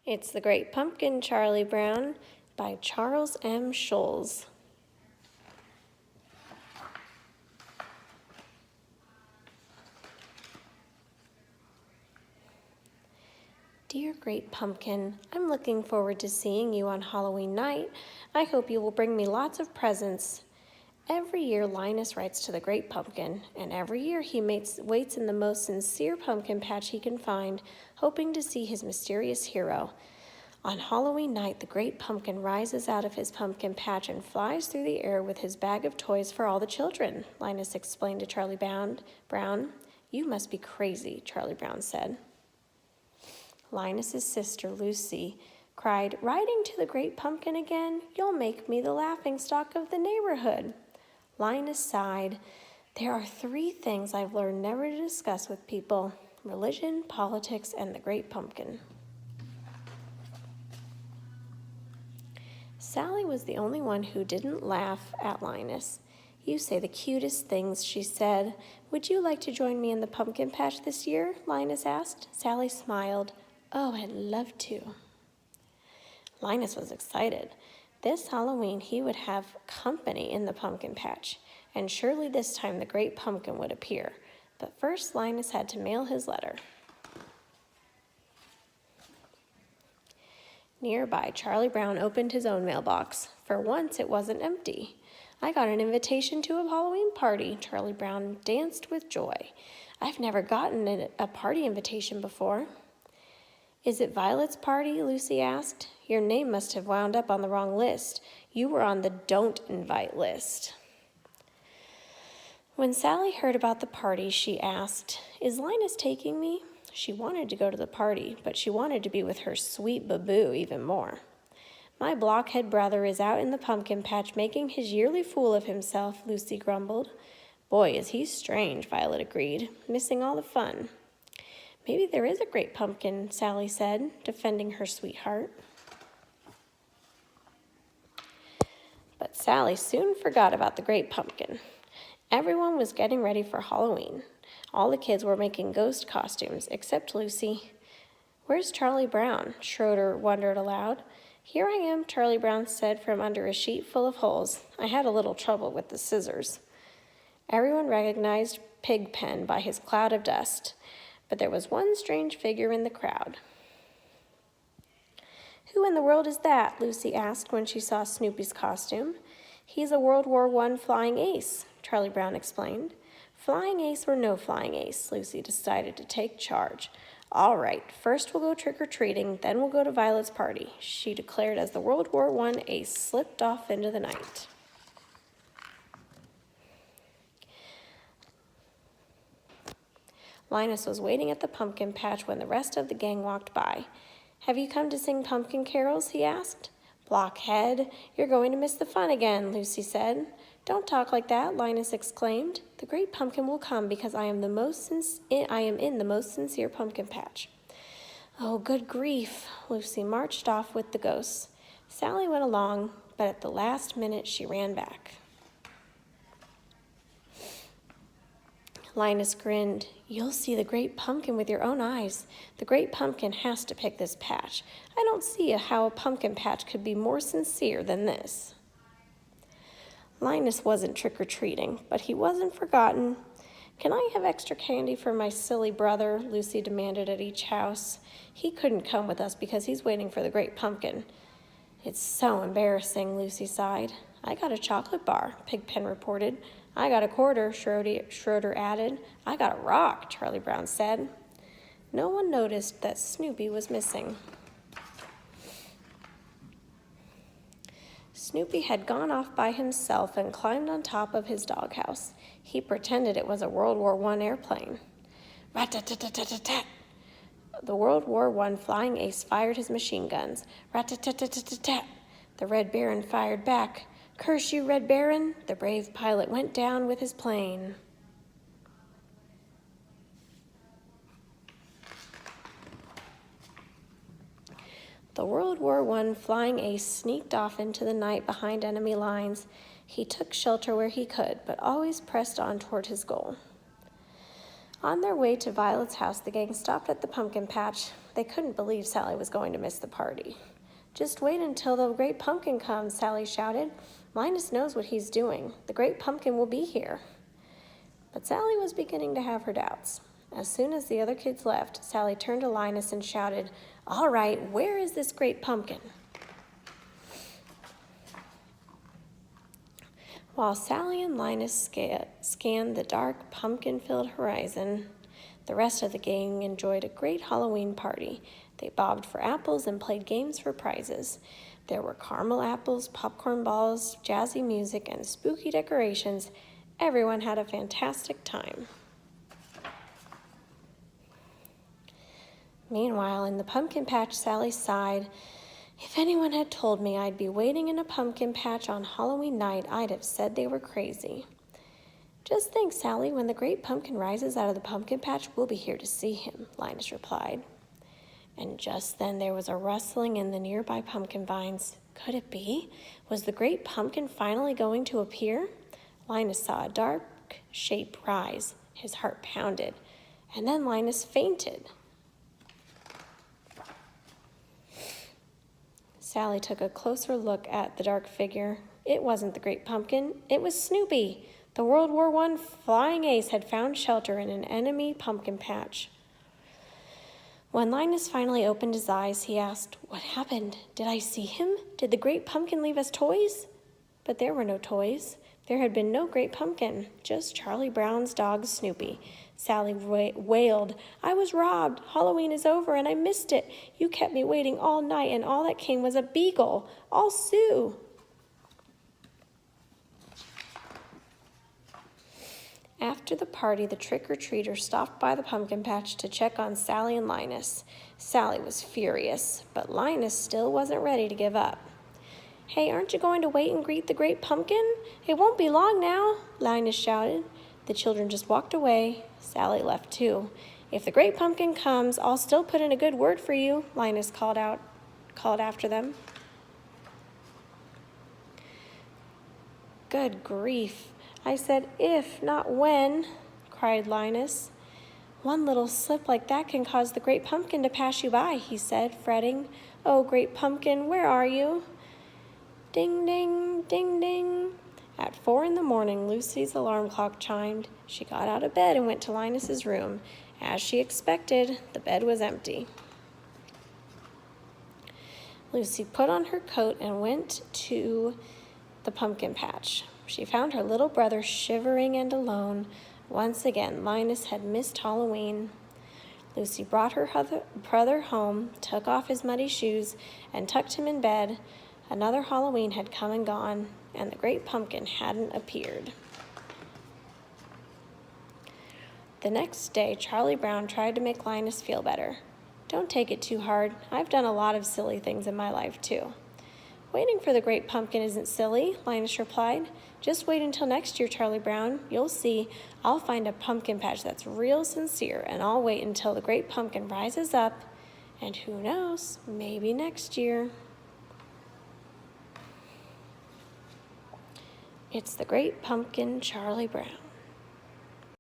It's The Great Pumpkin, Charlie Brown by Charles M. Schulz. Dear Great Pumpkin, I'm looking forward to seeing you on Halloween night. I hope you will bring me lots of presents. Every year, Linus writes to the Great Pumpkin, and every year he waits in the most sincere pumpkin patch he can find, hoping to see his mysterious hero. On Halloween night, the Great Pumpkin rises out of his pumpkin patch and flies through the air with his bag of toys for all the children, Linus explained to Charlie Brown. You must be crazy, Charlie Brown said. Linus's sister, Lucy, cried, Riding to the Great Pumpkin again? You'll make me the laughingstock of the neighborhood. Linus sighed. There are 3 things I've learned never to discuss with people: religion, politics, and the Great Pumpkin. Sally was the only one who didn't laugh at Linus. You say the cutest things, she said. Would you like to join me in the pumpkin patch this year? Linus asked. Sally smiled. Oh, I'd love to. Linus was excited. This Halloween he would have company in the pumpkin patch, and surely this time the Great Pumpkin would appear. But first Linus had to mail his letter. Nearby, Charlie Brown opened his own mailbox. For once, it wasn't empty. I got an invitation to a Halloween party. Charlie Brown danced with joy. I've never gotten a party invitation before. Is it Violet's party? Lucy asked. Your name must have wound up on the wrong list. You were on the don't invite list. When Sally heard about the party, she asked, Is Linus taking me? She wanted to go to the party, but she wanted to be with her sweet baboo even more. My blockhead brother is out in the pumpkin patch making his yearly fool of himself, Lucy grumbled. Boy, is he strange, Violet agreed, missing all the fun. Maybe there is a Great Pumpkin, Sally said, defending her sweetheart. But Sally soon forgot about the Great Pumpkin. Everyone was getting ready for Halloween. All the kids were making ghost costumes, except Lucy. Where's Charlie Brown? Schroeder wondered aloud. Here I am, Charlie Brown said from under a sheet full of holes. I had a little trouble with the scissors. Everyone recognized Pigpen by his cloud of dust, but there was one strange figure in the crowd. Who in the world is that? Lucy asked when she saw Snoopy's costume. He's a World War I flying ace, Charlie Brown explained. Flying ace or no flying ace, Lucy decided to take charge. All right, first we'll go trick-or-treating, then we'll go to Violet's party, she declared as the World War I ace slipped off into the night. Linus was waiting at the pumpkin patch when the rest of the gang walked by. Have you come to sing pumpkin carols? He asked. Blockhead, you're going to miss the fun again, Lucy said. Don't talk like that, Linus exclaimed. The Great Pumpkin will come because I am in the most sincere pumpkin patch. Oh, good grief, Lucy marched off with the ghosts. Sally went along, but at the last minute she ran back. Linus grinned. You'll see the Great Pumpkin with your own eyes. The Great Pumpkin has to pick this patch. I don't see how a pumpkin patch could be more sincere than this. Linus wasn't trick-or-treating, but he wasn't forgotten. Can I have extra candy for my silly brother? Lucy demanded at each house. He couldn't come with us because he's waiting for the Great Pumpkin. It's so embarrassing, Lucy sighed. I got a chocolate bar, Pigpen reported. I got a quarter, Schroeder added. I got a rock, Charlie Brown said. No one noticed that Snoopy was missing. Snoopy had gone off by himself and climbed on top of his doghouse. He pretended it was a World War I airplane. Rat-tat-tat-tat-tat-tat. The World War I flying ace fired his machine guns. Rat-tat-tat-tat-tat-tat. The Red Baron fired back. Curse you, Red Baron! The brave pilot went down with his plane. The World War I flying ace sneaked off into the night behind enemy lines. He took shelter where he could, but always pressed on toward his goal. On their way to Violet's house, the gang stopped at the pumpkin patch. They couldn't believe Sally was going to miss the party. "Just wait until the great pumpkin comes," Sally shouted. "Linus knows what he's doing. The great pumpkin will be here." But Sally was beginning to have her doubts. As soon as the other kids left, Sally turned to Linus and shouted, "All right, where is this great pumpkin?" While Sally and Linus scanned the dark, pumpkin-filled horizon, the rest of the gang enjoyed a great Halloween party. They bobbed for apples and played games for prizes. There were caramel apples, popcorn balls, jazzy music, and spooky decorations. Everyone had a fantastic time. Meanwhile, in the pumpkin patch, Sally sighed. "If anyone had told me I'd be waiting in a pumpkin patch on Halloween night, I'd have said they were crazy." "Just think, Sally, when the great pumpkin rises out of the pumpkin patch, we'll be here to see him," Linus replied. And just then there was a rustling in the nearby pumpkin vines. Could it be? Was the great pumpkin finally going to appear? Linus saw a dark shape rise. His heart pounded. And then Linus fainted. Sally took a closer look at the dark figure. It wasn't the great pumpkin. It was Snoopy. The World War I flying ace had found shelter in an enemy pumpkin patch. When Linus finally opened his eyes, he asked, "What happened? Did I see him? Did the great pumpkin leave us toys?" But there were no toys. There had been no great pumpkin, just Charlie Brown's dog, Snoopy. Sally wailed, "I was robbed. Halloween is over and I missed it. You kept me waiting all night and all that came was a beagle. I'll sue." After the party, the trick-or-treaters stopped by the pumpkin patch to check on Sally and Linus. Sally was furious, but Linus still wasn't ready to give up. "Hey, aren't you going to wait and greet the great pumpkin? It won't be long now," Linus shouted. The children just walked away. Sally left too. "If the great pumpkin comes, I'll still put in a good word for you," Linus called after them. "Good grief. I said if, not when," cried Linus. "One little slip like that can cause the great pumpkin to pass you by," he said, fretting. "Oh, great pumpkin, where are you?" Ding, ding, ding, ding. At 4 a.m, Lucy's alarm clock chimed. She got out of bed and went to Linus's room. As she expected, the bed was empty. Lucy put on her coat and went to the pumpkin patch. She found her little brother shivering and alone. Once again, Linus had missed Halloween. Lucy brought her brother home, took off his muddy shoes, and tucked him in bed. Another Halloween had come and gone, and the great pumpkin hadn't appeared. The next day, Charlie Brown tried to make Linus feel better. "Don't take it too hard. I've done a lot of silly things in my life, too." "Waiting for the great pumpkin isn't silly," Linus replied. "Just wait until next year, Charlie Brown. You'll see. I'll find a pumpkin patch that's real sincere, and I'll wait until the great pumpkin rises up. And who knows, maybe next year." It's the great pumpkin, Charlie Brown.